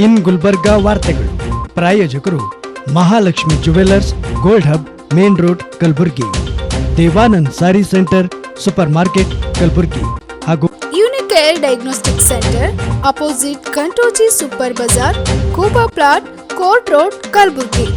ಇನ್ ಗುಲ್ಬರ್ಗಾ ವಾರ್ತೆಗಳು ಪ್ರಾಯೋಜಕರು Mahalakshmi jewellers, gold hub, main road, Kalaburagi. Devanand sari centre, super market, Kalaburagi. ಹಾಗೂ ಯುನಿಕೇರ್ ಡಯಾಗ್ನೋಸ್ಟಿಕ್ ಸೆಂಟರ್, ಅಪೋಸಿಟ್ ಕಂಟೋಜಿ ಸೂಪರ್ ಬಜಾರ್, ಕೂಬಾ plot, court road, Kalaburagi.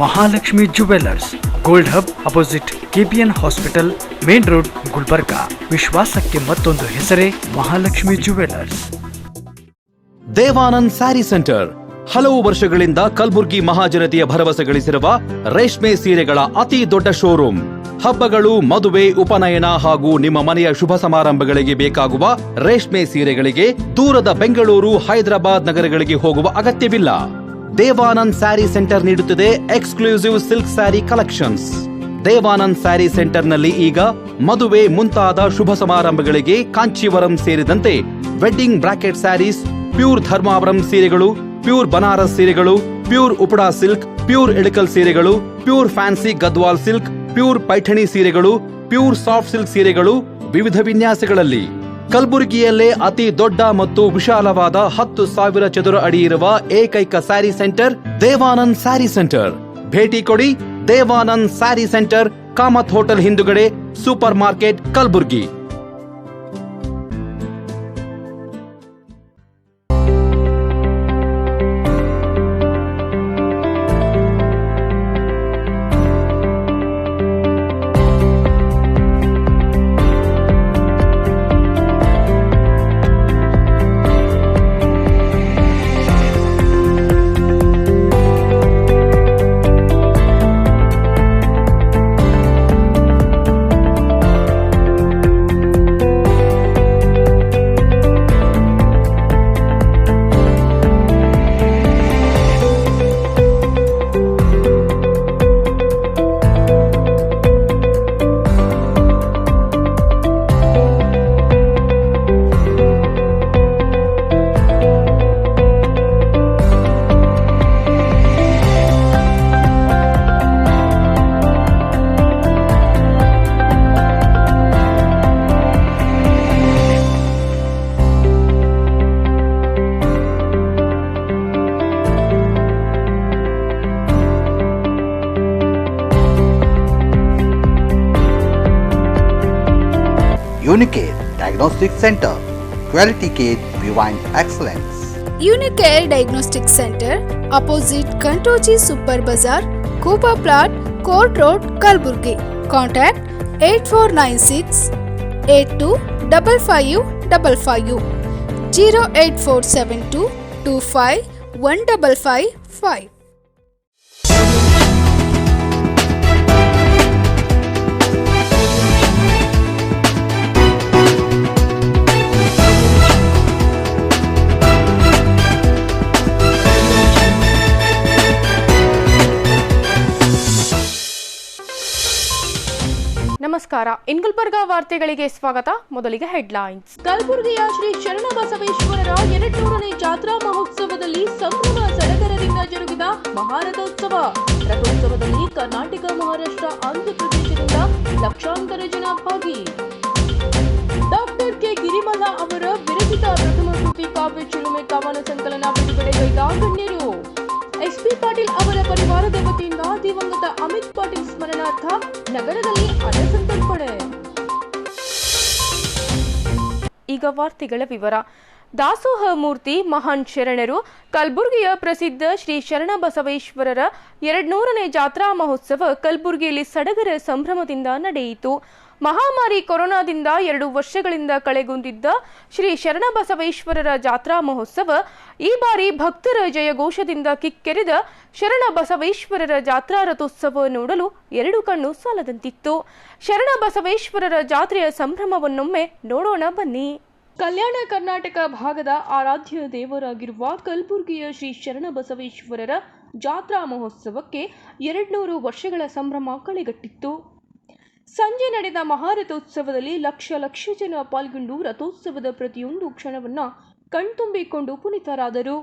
Mahalakshmi jewellers, gold hub, opposite KPN hospital, main road, Gulbarga. ವಿಶ್ವಾಸಕ್ಕೆ ಮತ್ತೊಂದು ಹೆಸರೇ ಮಹಾಲಕ್ಷ್ಮಿ ಜುವೆಲ್ಲರ್ಸ್. ದೇವಾನಂದ್ ಸ್ಯಾರಿ ಸೆಂಟರ್ ಹಲವು ವರ್ಷಗಳಿಂದ ಕಲಬುರ್ಗಿ ಮಹಾಜನತೆಯ ಭರವಸೆ ಗಳಿಸಿರುವ ರೇಷ್ಮೆ ಸೀರೆಗಳ ಅತಿ ದೊಡ್ಡ ಶೋರೂಮ್. ಹಬ್ಬಗಳು, ಮದುವೆ, ಉಪನಯನ ಹಾಗೂ ನಿಮ್ಮ ಮನೆಯ ಶುಭ ಸಮಾರಂಭಗಳಿಗೆ ಬೇಕಾಗುವ ರೇಷ್ಮೆ ಸೀರೆಗಳಿಗೆ ದೂರದ ಬೆಂಗಳೂರು, ಹೈದರಾಬಾದ್ ನಗರಗಳಿಗೆ ಹೋಗುವ ಅಗತ್ಯವಿಲ್ಲ. ದೇವಾನಂದ್ ಸ್ಯಾರಿ ಸೆಂಟರ್ ನೀಡುತ್ತಿದೆ exclusive silk sari collections. Devanand sari ಸೆಂಟರ್ನಲ್ಲಿ ಈಗ ಮದುವೆ ಮುಂತಾದ ಶುಭ ಸಮಾರಂಭಗಳಿಗೆ ಕಾಂಚೀವರಂ ಸೇರಿದಂತೆ wedding brocade saris, pure Dharmavaram ಸೀರೆಗಳು, ಪ್ಯೂರ್ ಬನಾರಸ್ ಸೀರೆಗಳು, pure Uppada silk, pure Ilkal ಸೀರೆಗಳು, pure fancy Gadwal silk, pure Paithani ಸೀರೆಗಳು, ಪ್ಯೂರ್ ಸಾಫ್ಟ್ ಸಿಲ್ಕ್ ಸೀರೆಗಳು ವಿವಿಧ ವಿನ್ಯಾಸಗಳಲ್ಲಿ. ಕಲಬುರಗಿಯಲ್ಲೇ ಅತಿ ದೊಡ್ಡ ಮತ್ತು ವಿಶಾಲವಾದ 10,000 ಚದುರ ಅಡಿ ಇರುವ ಏಕೈಕ ಸ್ಯಾರಿ ಸೆಂಟರ್ ದೇವಾನಂದ್ ಸ್ಯಾರಿ ಸೆಂಟರ್. ಭೇಟಿ ಕೊಡಿ. ದೇವಾನಂದ್ ಸ್ಯಾರಿ ಸೆಂಟರ್, ಕಾಮತ್ ಹೋಟೆಲ್ ಹಿಂದುಗಡೆ, super market, Kalaburagi. Unicare Diagnostic Center, Quality Care Beyond Excellence. Unicare Diagnostic Center, opposite Kantoji Super Bazaar, Kuba Plot, Court Road, Kalaburgi. Contact 8496 825555 08472 25 1555. ನಮಸ್ಕಾರ. ಇನ್ ಗುಲ್ಬರ್ಗಾ ವಾರ್ತೆಗಳಿಗೆ ಸ್ವಾಗತ. ಮೊದಲಿಗೆ ಹೆಡ್ಲೈನ್ಸ್. ಕಲಬುರಗಿಯ ಶ್ರೀ ಶರಣಬಸವೇಶ್ವರರ 200ನೇ ಜಾತ್ರಾ ಮಹೋತ್ಸವದಲ್ಲಿ ಸಂಭ್ರಮ ಸಡಗರದಿಂದ ಜರುಗಿದ ಮಹಾರಥೋತ್ಸವ. ರಥೋತ್ಸವದಲ್ಲಿ ಕರ್ನಾಟಕ, ಮಹಾರಾಷ್ಟ್ರ, ಆಂಧ್ರಪ್ರದೇಶದಿಂದ ಲಕ್ಷಾಂತರ ಜನ ಭಾಗಿ. ಡಾಕ್ಟರ್ ಕೆ ಗಿರಿಮಲ್ಲ ಅವರ ವಿರಚಿತ ಪ್ರಥಮ ಕೃತಿ ಕಾವ್ಯ ಚಿಲುಮೆ ಕವನ ಸಂಕಲನ ಬಿಡುಗಡೆಗೈದ ಗಣ್ಯರು. ಎಸ್ಪಿ ಪಾಟೀಲ್ ಅವರ ಪರಿವಾರದ ವತಿಯಿಂದ ದಿವಂಗತ ಅಮಿತ್ ಪಾಟೀಲ್ ಸ್ಮರಣಾರ್ಥ ನಗರದಲ್ಲಿ ಅನ್ನಸಂತರ್ಪಣೆ. ಈಗ ವಾರ್ತೆಗಳ ವಿವರ. ದಾಸೋಹ ಮೂರ್ತಿ ಮಹಾನ್ ಶರಣರು ಕಲಬುರಗಿಯ ಪ್ರಸಿದ್ಧ ಶ್ರೀ ಶರಣಬಸವೇಶ್ವರರ 200ನೇ ಜಾತ್ರಾ ಮಹೋತ್ಸವ ಕಲಬುರಗಿಯಲ್ಲಿ ಸಡಗರ ಸಂಭ್ರಮದಿಂದ ನಡೆಯಿತು. ಮಹಾಮಾರಿ ಕೊರೋನಾದಿಂದ 2 ವರ್ಷಗಳಿಂದ ಕಳೆಗುಂದಿದ್ದ ಶ್ರೀ ಶರಣಬಸವೇಶ್ವರರ ಜಾತ್ರಾ ಮಹೋತ್ಸವ ಈ ಬಾರಿ ಭಕ್ತರ ಜಯಘೋಷದಿಂದ ಕಿಕ್ಕೆರೆದ ಶರಣಬಸವೇಶ್ವರರ ಜಾತ್ರಾ ರಥೋತ್ಸವ ನೋಡಲು 2 ಕಣ್ಣು ಸಾಲದಂತಿತ್ತು. ಶರಣಬಸವೇಶ್ವರರ ಜಾತ್ರೆಯ ಸಂಭ್ರಮವನ್ನೊಮ್ಮೆ ನೋಡೋಣ ಬನ್ನಿ. ಕಲ್ಯಾಣ ಕರ್ನಾಟಕ ಭಾಗದ ಆರಾಧ್ಯ ದೇವರಾಗಿರುವ ಕಲಬುರಗಿಯ ಶ್ರೀ ಶರಣಬಸವೇಶ್ವರರ ಜಾತ್ರಾ ಮಹೋತ್ಸವಕ್ಕೆ 200 ವರ್ಷಗಳ ಸಂಭ್ರಮ ಕಳೆಗಟ್ಟಿತ್ತು. ಸಂಜೆ ನಡೆದ ಮಹಾರಥೋತ್ಸವದಲ್ಲಿ ಲಕ್ಷ ಜನ ಪಾಲ್ಗೊಂಡು ರಥೋತ್ಸವದ ಪ್ರತಿಯೊಂದು ಕ್ಷಣವನ್ನ ಕಣ್ತುಂಬಿಕೊಂಡು ಪುನೀತರಾದರು.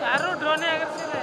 ಯಾರು ಡ್ರೋನೇ ಆಗಿರ್ಸಿಲ್ಲ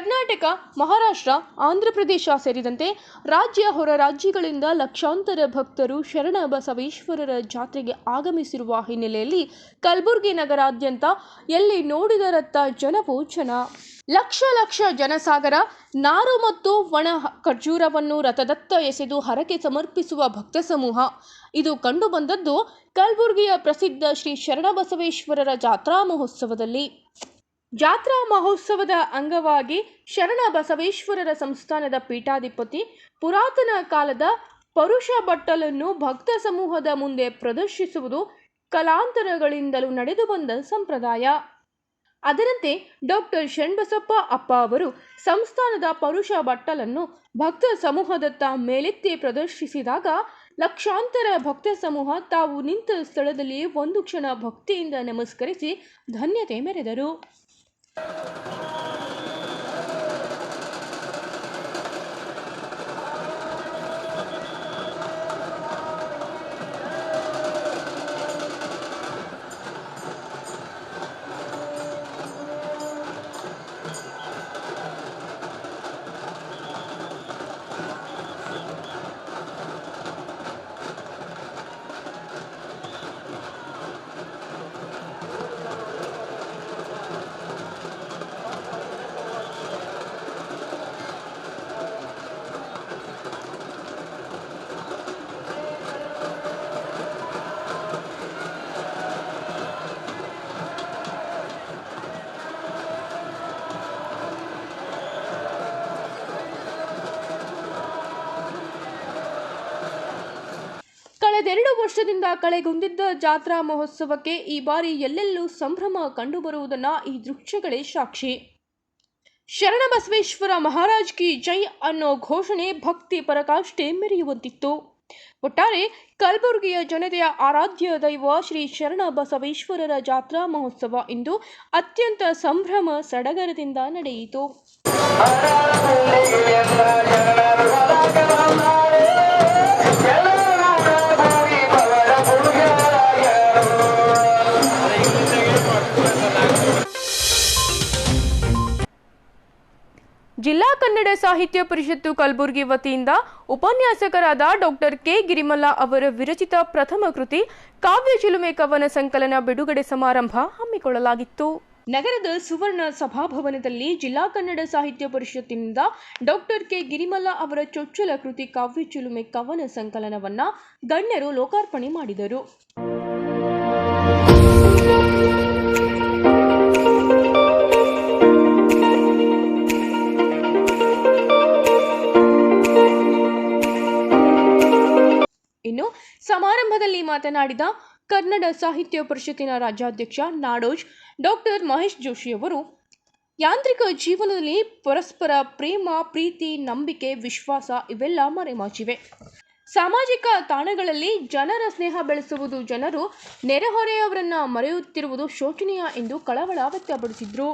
ಕರ್ನಾಟಕ, ಮಹಾರಾಷ್ಟ್ರ, ಆಂಧ್ರಪ್ರದೇಶ ಸೇರಿದಂತೆ ರಾಜ್ಯ, ಹೊರ ರಾಜ್ಯಗಳಿಂದ ಲಕ್ಷಾಂತರ ಭಕ್ತರು ಶರಣ ಬಸವೇಶ್ವರರ ಜಾತ್ರೆಗೆ ಆಗಮಿಸಿರುವ ಹಿನ್ನೆಲೆಯಲ್ಲಿ ಕಲಬುರಗಿ ನಗರಾದ್ಯಂತ ಎಲ್ಲಿ ನೋಡಿದರತ್ತ ಜನವೋ ಜನ. ಲಕ್ಷ ಲಕ್ಷ ಜನಸಾಗರ. ನಾರು ಮತ್ತು ಒಣ ಖರ್ಜೂರವನ್ನು ರಥದತ್ತ ಎಸೆದು ಹರಕೆ ಸಮರ್ಪಿಸುವ ಭಕ್ತ ಸಮೂಹ. ಇದು ಕಂಡುಬಂದದ್ದು ಕಲಬುರಗಿಯ ಪ್ರಸಿದ್ಧ ಶ್ರೀ ಶರಣಬಸವೇಶ್ವರರ ಜಾತ್ರಾ ಮಹೋತ್ಸವದಲ್ಲಿ. ಜಾತ್ರಾ ಮಹೋತ್ಸವದ ಅಂಗವಾಗಿ ಶರಣ ಬಸವೇಶ್ವರರ ಸಂಸ್ಥಾನದ ಪೀಠಾಧಿಪತಿ ಪುರಾತನ ಕಾಲದ ಪರುಷ ಬಟ್ಟಲನ್ನು ಭಕ್ತ ಸಮೂಹದ ಮುಂದೆ ಪ್ರದರ್ಶಿಸುವುದು ಕಾಲಾಂತರಗಳಿಂದಲೂ ನಡೆದು ಬಂದ ಸಂಪ್ರದಾಯ. ಅದರಂತೆ ಡಾಕ್ಟರ್ ಶರಣಬಸಪ್ಪ ಅಪ್ಪ ಅವರು ಸಂಸ್ಥಾನದ ಪರುಷ ಬಟ್ಟಲನ್ನು ಭಕ್ತ ಸಮೂಹದತ್ತ ಮೇಲೆತ್ತಿ ಪ್ರದರ್ಶಿಸಿದಾಗ ಲಕ್ಷಾಂತರ ಭಕ್ತ ಸಮೂಹ ತಾವು ನಿಂತ ಸ್ಥಳದಲ್ಲಿ ಒಂದು ಕ್ಷಣ ಭಕ್ತಿಯಿಂದ ನಮಸ್ಕರಿಸಿ ಧನ್ಯತೆ ಮೆರೆದರು. ಕಳೆದೆರಡು ವರ್ಷದಿಂದ ಕಳೆಗುಂದಿದ್ದ ಜಾತ್ರಾ ಮಹೋತ್ಸವಕ್ಕೆ ಈ ಬಾರಿ ಎಲ್ಲೆಲ್ಲೂ ಸಂಭ್ರಮ ಕಂಡುಬರುವುದನ್ನು ಈ ದೃಶ್ಯಗಳೇ ಸಾಕ್ಷಿ. ಶರಣಬಸವೇಶ್ವರ ಮಹಾರಾಜ್ ಕಿ ಜೈ ಅನ್ನೋ ಘೋಷಣೆ ಭಕ್ತಿ ಪರಾಕಾಷ್ಠೆ ಮೆರೆಯುವಂತಿತ್ತು. ಒಟ್ಟಾರೆ ಕಲಬುರಗಿಯ ಜನತೆಯ ಆರಾಧ್ಯ ದೈವ ಶ್ರೀ ಶರಣ ಬಸವೇಶ್ವರರ ಜಾತ್ರಾ ಮಹೋತ್ಸವ ಇಂದು ಅತ್ಯಂತ ಸಂಭ್ರಮ ಸಡಗರದಿಂದ ನಡೆಯಿತು. ಜಿಲ್ಲಾ ಕನ್ನಡ ಸಾಹಿತ್ಯ ಪರಿಷತ್ತು ಕಲಬುರಗಿ ವತಿಯಿಂದ ಉಪನ್ಯಾಸಕರಾದ ಡಾಕ್ಟರ್ ಕೆ ಗಿರಿಮಲ್ಲ ಅವರ ವಿರಚಿತ ಪ್ರಥಮ ಕೃತಿ ಕಾವ್ಯ ಚಿಲುಮೆ ಕವನ ಸಂಕಲನ ಬಿಡುಗಡೆ ಸಮಾರಂಭ ಹಮ್ಮಿಕೊಳ್ಳಲಾಗಿತ್ತು. ನಗರದ ಸುವರ್ಣ ಸಭಾಭವನದಲ್ಲಿ ಜಿಲ್ಲಾ ಕನ್ನಡ ಸಾಹಿತ್ಯ ಪರಿಷತ್ತಿನಿಂದ ಡಾಕ್ಟರ್ ಕೆ ಗಿರಿಮಲ್ಲ ಅವರ ಚೊಚ್ಚಲ ಕೃತಿ ಕಾವ್ಯ ಚಿಲುಮೆ ಕವನ ಸಂಕಲನವನ್ನ ಗಣ್ಯರು ಲೋಕಾರ್ಪಣೆ ಮಾಡಿದರು. ಇನ್ನು ಸಮಾರಂಭದಲ್ಲಿ ಮಾತನಾಡಿದ ಕನ್ನಡ ಸಾಹಿತ್ಯ ಪರಿಷತ್ತಿನ ರಾಜ್ಯಾಧ್ಯಕ್ಷ ನಾಡೋಜ್ ಡಾಕ್ಟರ್ ಮಹೇಶ್ ಜೋಶಿ ಅವರು, ಯಾಂತ್ರಿಕ ಜೀವನದಲ್ಲಿ ಪರಸ್ಪರ ಪ್ರೇಮ, ಪ್ರೀತಿ, ನಂಬಿಕೆ, ವಿಶ್ವಾಸ ಇವೆಲ್ಲ ಮರೆಮಾಚಿವೆ. ಸಾಮಾಜಿಕ ತಾಣಗಳಲ್ಲಿ ಜನರ ಸ್ನೇಹ ಬೆಳೆಸುವುದು, ಜನರು ನೆರೆಹೊರೆಯವರನ್ನ ಮರೆಯುತ್ತಿರುವುದು ಶೋಚನೀಯ ಎಂದು ಕಳವಳ ವ್ಯಕ್ತಪಡಿಸಿದ್ರು.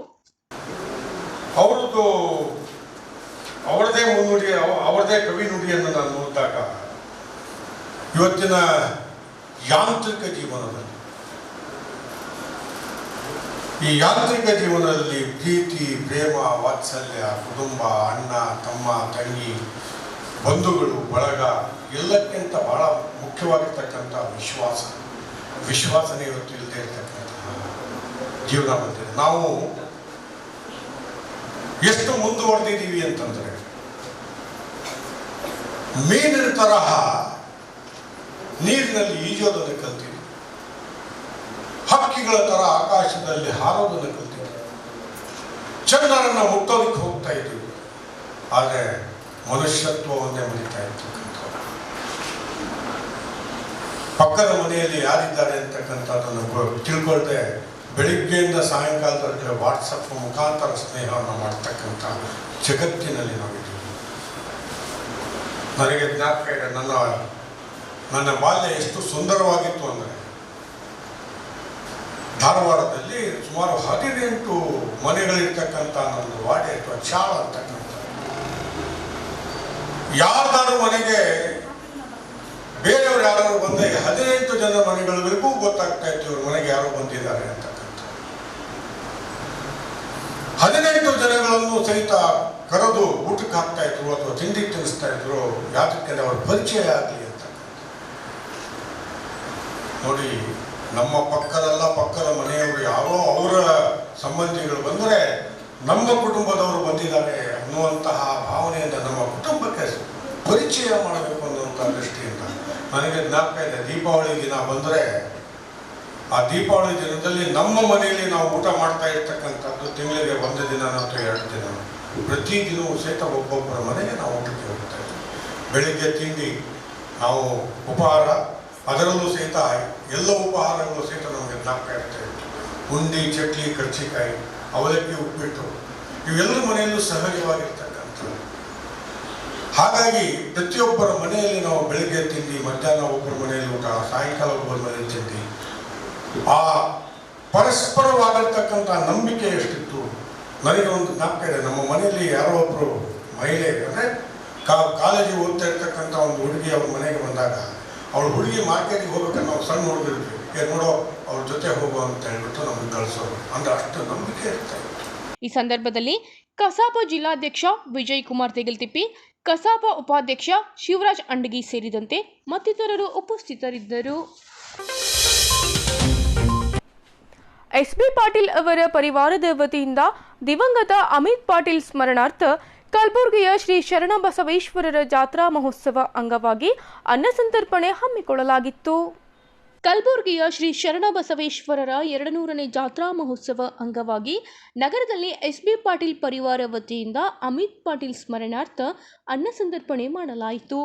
ಅವರದೇ ಮುನ್ನುಡಿ, ಅವರದೇ ಕವಿ ನುಡಿಯನ್ನು ನಾನು ನೋಡಿದಾಗ ಇವತ್ತಿನ ಯಾಂತ್ರಿಕ ಜೀವನದಲ್ಲಿ, ಈ ಯಾಂತ್ರಿಕ ಜೀವನದಲ್ಲಿ ಪ್ರೀತಿ, ಪ್ರೇಮ, ವಾತ್ಸಲ್ಯ, ಕುಟುಂಬ, ಅಣ್ಣ, ತಮ್ಮ, ತಂಗಿ, ಬಂಧುಗಳು, ಬಳಗ ಎಲ್ಲಕ್ಕಿಂತ ಬಹಳ ಮುಖ್ಯವಾಗಿರ್ತಕ್ಕಂಥ ವಿಶ್ವಾಸನೆ ಇವತ್ತು ಇಲ್ಲದೆ ಇರತಕ್ಕಂತಹ ಜೀವನ ಬಂದಿದೆ. ನಾವು ಎಷ್ಟು ಮುಂದುವರೆದಿದ್ದೀವಿ ಅಂತಂದರೆ, ಮೀನಿನ ತರಹ ನೀರಿನಲ್ಲಿ ಈಜೋದನ್ನು ಕಲ್ತೀವಿ, ಹಕ್ಕಿಗಳ ತರ ಆಕಾಶದಲ್ಲಿ ಹಾರೋದನ್ನು ಕಲ್ತೀವಿ, ಚಂದ್ರನನ್ನ ಮುಟ್ಟೋದಕ್ಕೆ ಹೋಗ್ತಾ ಇದ್ದೀವಿ. ಆದರೆ ಮನುಷ್ಯತ್ವವನ್ನೇ ಮರಿತಾ ಇರ್ತಕ್ಕಂಥ, ಪಕ್ಕದ ಮನೆಯಲ್ಲಿ ಯಾರಿದ್ದಾರೆ ಅಂತಕ್ಕಂಥದ್ದನ್ನು ತಿಳ್ಕೊಳ್ದೆ ಬೆಳಿಗ್ಗೆಯಿಂದ ಸಾಯಂಕಾಲದವರೆಗೆ ವಾಟ್ಸಪ್ ಮುಖಾಂತರ ಸ್ನೇಹವನ್ನು ಮಾಡ್ತಕ್ಕಂಥ ಜಗತ್ತಿನಲ್ಲಿ ನಾವಿದ್ದೀವಿ. ನನಗೆ ಜ್ಞಾಪಕ ಇದೆ, ನನ್ನ ಬಾಲ್ಯ ಎಷ್ಟು ಸುಂದರವಾಗಿತ್ತು ಅಂದರೆ, ಧಾರವಾಡದಲ್ಲಿ ಸುಮಾರು 18 ಮನೆಗಳಿರ್ತಕ್ಕಂಥ ನಮ್ಮದು ವಾಡೆ ಅಥವಾ ಚಾಳ ಅಂತಕ್ಕಂಥ, ಯಾರ್ದಾರು ಮನೆಗೆ ಬೇರೆಯವರು ಯಾರು ಬಂದಾಗ 18 ಜನ ಮನೆಗಳಿಗೂ ಗೊತ್ತಾಗ್ತಾ ಇತ್ತು ಇವ್ರ ಮನೆಗೆ ಯಾರೋ ಬಂದಿದ್ದಾರೆ ಅಂತಕ್ಕಂಥ. 18 ಜನಗಳನ್ನು ಸಹಿತ ಕರೆದು ಊಟಕ್ಕೆ ಹಾಕ್ತಾ ಇದ್ರು ಅಥವಾ ತಿಂಡಿ ತಿನ್ನಿಸ್ತಾ ಇದ್ರು. ಯಾತಕ್ಕೆ ಅವರ ಪರಿಚಯ ಆಗಲಿ ಅಂತ. ನೋಡಿ, ನಮ್ಮ ಪಕ್ಕದ ಮನೆಯವರು ಯಾರೋ ಅವರ ಸಂಬಂಧಿಗಳು ಬಂದರೆ ನಮ್ಮ ಕುಟುಂಬದವರು ಬಂದಿದ್ದಾರೆ ಅನ್ನುವಂತಹ ಭಾವನೆಯಿಂದ ನಮ್ಮ ಕುಟುಂಬಕ್ಕೆ ಪರಿಚಯ ಮಾಡಬೇಕು ಅನ್ನುವಂಥ ದೃಷ್ಟಿಯಿಂದ ನನಗೆ ಜ್ಞಾಪಕ ಇದೆ. ದೀಪಾವಳಿ ದಿನ ಬಂದರೆ ಆ ದೀಪಾವಳಿ ದಿನದಲ್ಲಿ ನಮ್ಮ ಮನೆಯಲ್ಲಿ ನಾವು ಊಟ ಮಾಡ್ತಾ ಇರ್ತಕ್ಕಂಥದ್ದು ತಿಂಗಳಿಗೆ 1 ದಿನ ಅಥವಾ 2 ದಿನ, ಪ್ರತಿದಿನವೂ ಸಹಿತ ಒಬ್ಬೊಬ್ಬರ ಮನೆಗೆ ನಾವು ಊಟಕ್ಕೆ ಹೋಗ್ತಾ ಇದ್ದೀವಿ. ಬೆಳಿಗ್ಗೆ ತಿಂಡಿ, ನಾವು ಉಪಹಾರ, ಅದರಲ್ಲೂ ಸಹಿತ ಎಲ್ಲ ಉಪಹಾರಗಳು ಸಹಿತ ನಮಗೆ ಜ್ಞಾಪಕ ಇರ್ತಾ ಇತ್ತು. ಉಂಡಿ, ಚಟ್ಲಿ, ಕರ್ಚಿಕಾಯಿ, ಅವಲಕ್ಕಿ, ಉಪ್ಪಿಟ್ಟು ಇವೆಲ್ಲರ ಮನೆಯಲ್ಲೂ ಸಹಜವಾಗಿರ್ತಕ್ಕಂಥದ್ದು. ಹಾಗಾಗಿ ಪ್ರತಿಯೊಬ್ಬರ ಮನೆಯಲ್ಲಿ ನಾವು ಬೆಳಿಗ್ಗೆ ತಿಂಡಿ, ಮಧ್ಯಾಹ್ನ ಒಬ್ಬರ ಮನೆಯಲ್ಲಿ ಊಟ, ಸಾಯಂಕಾಲ ಒಬ್ಬರ ಮನೆಯಲ್ಲಿ ತಿಂಡಿ. ಆ ಪರಸ್ಪರವಾಗಿರ್ತಕ್ಕಂಥ ನಂಬಿಕೆ ಎಷ್ಟಿತ್ತು. ನನಗೆ ಒಂದು ಜ್ಞಾಪಕ ಇದೆ, ನಮ್ಮ ಮನೆಯಲ್ಲಿ ಯಾರೋ ಒಬ್ಬರು ಮಹಿಳೆ ಅಂದರೆ ಕಾಲೇಜಿಗೆ ಓದ್ತಾ ಇರ್ತಕ್ಕಂಥ ಒಂದು ಹುಡುಗಿ ಅವ್ರ ಮನೆಗೆ ಬಂದಾಗ ಅವಳು ಹುಡುಗಿ ಮಾರ್ಕೆಟಿಗೆ ಹೋಗ್ಬೇಕಂದ್ರೆ ನಾವು ಸಣ್ಣ ಹುಡುಗಿರ್ತೀವಿ, ನೋಡೋ ಅವ್ರ ಜೊತೆ ಹೋಗೋ ಅಂತ ಹೇಳ್ಬಿಟ್ಟು ನಮಗೆ ಕಳಿಸೋರು. ಅಂದರೆ ಅಷ್ಟು ನಂಬಿಕೆ ಇರ್ತಾ ಇತ್ತು. ಈ ಸಂದರ್ಭದಲ್ಲಿ ಕಸಾಪ ಜಿಲ್ಲಾಧ್ಯಕ್ಷ ವಿಜಯ್ ಕುಮಾರ್ ತೆಗಲ್ತಿಪ್ಪಿ, ಕಸಾಪ ಉಪಾಧ್ಯಕ್ಷ ಶಿವರಾಜ್ ಅಂಡಗಿ ಸೇರಿದಂತೆ ಮತ್ತಿತರರು ಉಪಸ್ಥಿತರಿದ್ದರು. ಎಸ್ಬಿ ಪಾಟೀಲ್ ಅವರ ಪರಿವಾರದ ವತಿಯಿಂದ ದಿವಂಗತ ಅಮಿತ್ ಪಾಟೀಲ್ ಸ್ಮರಣಾರ್ಥ ಕಲಬುರಗಿಯ ಶ್ರೀ ಶರಣಬಸವೇಶ್ವರರ ಜಾತ್ರಾ ಮಹೋತ್ಸವ ಅಂಗವಾಗಿ ಅನ್ನಸಂತರ್ಪಣೆ ಹಮ್ಮಿಕೊಳ್ಳಲಾಗಿತ್ತು. ಕಲಬುರಗಿಯ ಶ್ರೀ ಶರಣಬಸವೇಶ್ವರರ 200ನೇ ಜಾತ್ರಾ ಮಹೋತ್ಸವ ಅಂಗವಾಗಿ ನಗರದಲ್ಲಿ ಎಸ್ಬಿ ಪಾಟೀಲ್ ಪರಿವಾರ ವತಿಯಿಂದ ಅಮಿತ್ ಪಾಟೀಲ್ ಸ್ಮರಣಾರ್ಥ ಅನ್ನಸಂತರ್ಪಣೆ ಮಾಡಲಾಯಿತು.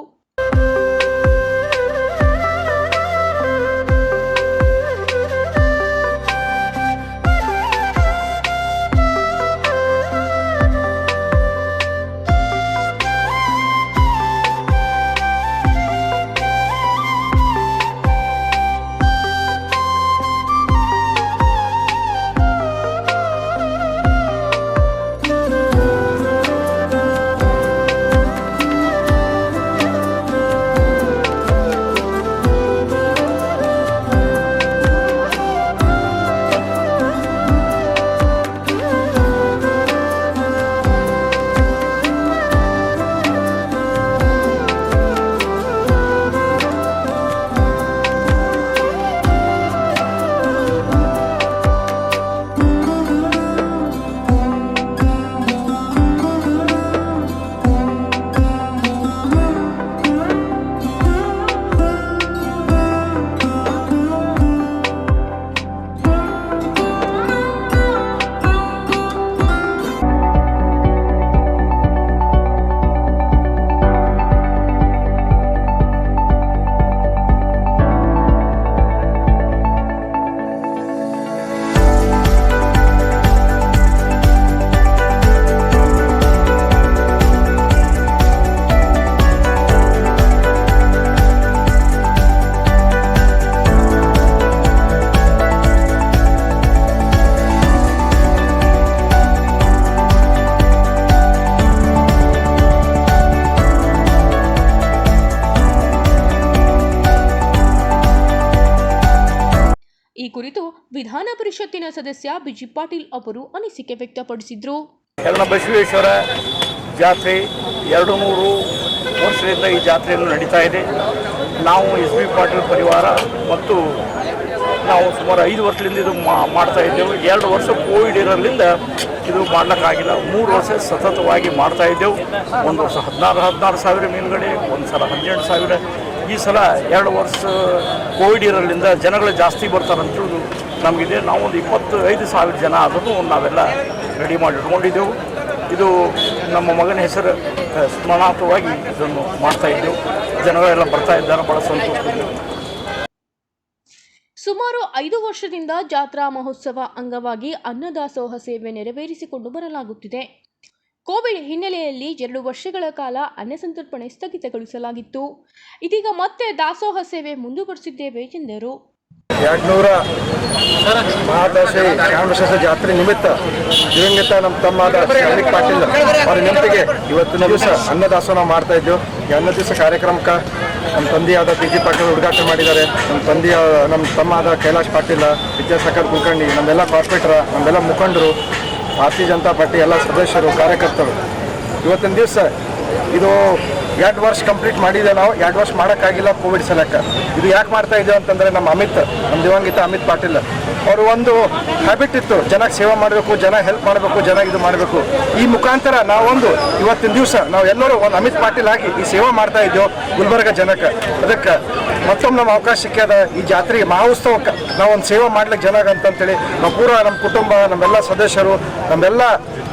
ಈ ಕುರಿತು ವಿಧಾನ ಪರಿಷತ್ತಿನ ಸದಸ್ಯ ಬಿಜಿ ಪಾಟೀಲ್ ಅವರು ಅನಿಸಿಕೆ ವ್ಯಕ್ತಪಡಿಸಿದರು. ಶರಣಬಸವೇಶ್ವರ ಜಾತ್ರೆ 200 ವರ್ಷದಿಂದ ಈ ಜಾತ್ರೆಯನ್ನು ನಡೀತಾ ಇದೆ. ನಾವು ಎಸ್ ಬಿ ಪಾಟೀಲ್ ಪರಿವಾರ ಮತ್ತು ನಾವು ಸುಮಾರು 5 ವರ್ಷದಿಂದ ಇದು ಮಾಡ್ತಾ ಇದ್ದೆವು. 2 ವರ್ಷ ಕೋವಿಡ್ ಇರೋದ್ರಿಂದ ಇದು ಮಾಡ್ಲಿಕ್ಕಾಗಿಲ್ಲ. 3 ವರ್ಷ ಸತತವಾಗಿ ಮಾಡ್ತಾ ಇದ್ದೆವು. ಒಂದು ವರ್ಷ 16 ಸಾವಿರ ಮೀನುಗಡೆ, ಒಂದು ಸಲ 18 ಸಾವಿರ. ಈ ಸಲ 2 ವರ್ಷ ಕೋವಿಡ್ ಇರೋದ್ರಿಂದ ಜನಗಳು ಜಾಸ್ತಿ ಬರ್ತಾರಂತೇಳಿ ನಮಗಿದೆ. ನಾವೊಂದು 25,000 ಜನ ಆದರೂ ನಾವೆಲ್ಲ ರೆಡಿ ಮಾಡಿ ಇಟ್ಕೊಂಡಿದ್ದೆವು. ಇದು ನಮ್ಮ ಮಗನ ಹೆಸರು ಸ್ಮರಣಾರ್ಥವಾಗಿ ಇದನ್ನು ಮಾಡ್ತಾ ಇದ್ದೆವು. ಜನಗಳೆಲ್ಲ ಬರ್ತಾ ಇದ್ದಾರೆ, ಭಾಳ ಸಂತೋಷ. ಸುಮಾರು 5 ವರ್ಷದಿಂದ ಜಾತ್ರಾ ಮಹೋತ್ಸವ ಅಂಗವಾಗಿ ಅನ್ನದಾಸೋಹ ಸೇವೆ ನೆರವೇರಿಸಿಕೊಂಡು ಬರಲಾಗುತ್ತಿದೆ. ಕೋವಿಡ್ ಹಿನ್ನೆಲೆಯಲ್ಲಿ 2 ವರ್ಷಗಳ ಕಾಲ ಅನ್ನಸಂತರ್ಪಣೆ ಸ್ಥಗಿತಗೊಳಿಸಲಾಗಿತ್ತು. ಇದೀಗ ಮತ್ತೆ ದಾಸೋಹ ಸೇವೆ ಮುಂದುವರಿಸಿದ್ದೇವೆ ಎಂದರು. 200 ಮಹಾದಾಸೆ ಶ್ಯಾಮಶಾಸ ಜಾತ್ರೆ ನಿಮಿತ್ತ ದಿವಂಗತ ನಮ್ಮ ತಮ್ಮಾದ ಅಮಿತ್ ಪಾಟೀಲ್ ಅವರ ನೆನಪಿಗೆ ಇವತ್ತಿನ ದಿವಸ ಅನ್ನದಾಸೋಹ ನಾವು ಮಾಡ್ತಾ ಇದ್ದೆವು. ಈ ಅನ್ನ ದಿವಸ ಕಾರ್ಯಕ್ರಮಕ್ಕೆ ನಮ್ಮ ತಂದೆಯಾದ ಪಿ ಜಿ ಪಾಟೀಲ್ ಉದ್ಘಾಟನೆ ಮಾಡಿದ್ದಾರೆ. ನಮ್ಮ ತಮ್ಮ ಆದ ಕೈಲಾಶ್ ಪಾಟೀಲ್, ವಿದ್ಯಾಸಾಗರ್ ಕುಲಕರ್ಣಿ, ನಮ್ಮೆಲ್ಲ ಕಾರ್ಪೊರೇಟರ್, ನಮ್ಮೆಲ್ಲ ಮುಖಂಡರು ಭಾರತೀಯ ಜನತಾ ಪಾರ್ಟಿ ಎಲ್ಲ ಸದಸ್ಯರು ಕಾರ್ಯಕರ್ತರು ಇವತ್ತಿನ ದಿವಸ ಇದು 2 ವರ್ಷ ಕಂಪ್ಲೀಟ್ ಮಾಡಿದೆ. ನಾವು 2 ವರ್ಷ ಮಾಡೋಕ್ಕಾಗಿಲ್ಲ ಕೋವಿಡ್ ಸಲಕ್ಕೆ. ಇದು ಯಾಕೆ ಮಾಡ್ತಾ ಇದ್ದೇವೆ ಅಂತಂದರೆ ನಮ್ಮ ದಿವಂಗತ ಅಮಿತ್ ಪಾಟೀಲ್ ಅವರು ಒಂದು ಹ್ಯಾಬಿಟ್ ಇತ್ತು, ಜನಕ್ಕೆ ಸೇವೆ ಮಾಡಬೇಕು, ಜನ ಹೆಲ್ಪ್ ಮಾಡಬೇಕು, ಜನ ಇದು ಮಾಡಬೇಕು. ಈ ಮುಖಾಂತರ ನಾವೊಂದು ಇವತ್ತಿನ ದಿವಸ ನಾವು ಎಲ್ಲರೂ ಒಂದು ಅಮಿತ್ ಪಾಟೀಲ್ ಆಗಿ ಈ ಸೇವೆ ಮಾಡ್ತಾ ಇದ್ದೇವೆ ಗುಲ್ಬರ್ಗ ಜನಕ್ಕೆ. ಅದಕ್ಕೆ ಮತ್ತೊಮ್ಮೆ ನಮ್ಮ ಅವಕಾಶ ಸಿಕ್ಕ್ಯದ ಈ ಜಾತ್ರೆಗೆ ಮಹೋತ್ಸವಕ್ಕೆ ನಾವು ಒಂದು ಸೇವೆ ಮಾಡ್ಲಿಕ್ಕೆ ಜನಗೆ ಅಂತಂತೇಳಿ ನಾವು ಪೂರ ನಮ್ಮ ಕುಟುಂಬ, ನಮ್ಮೆಲ್ಲ ಸದಸ್ಯರು, ನಮ್ಮೆಲ್ಲ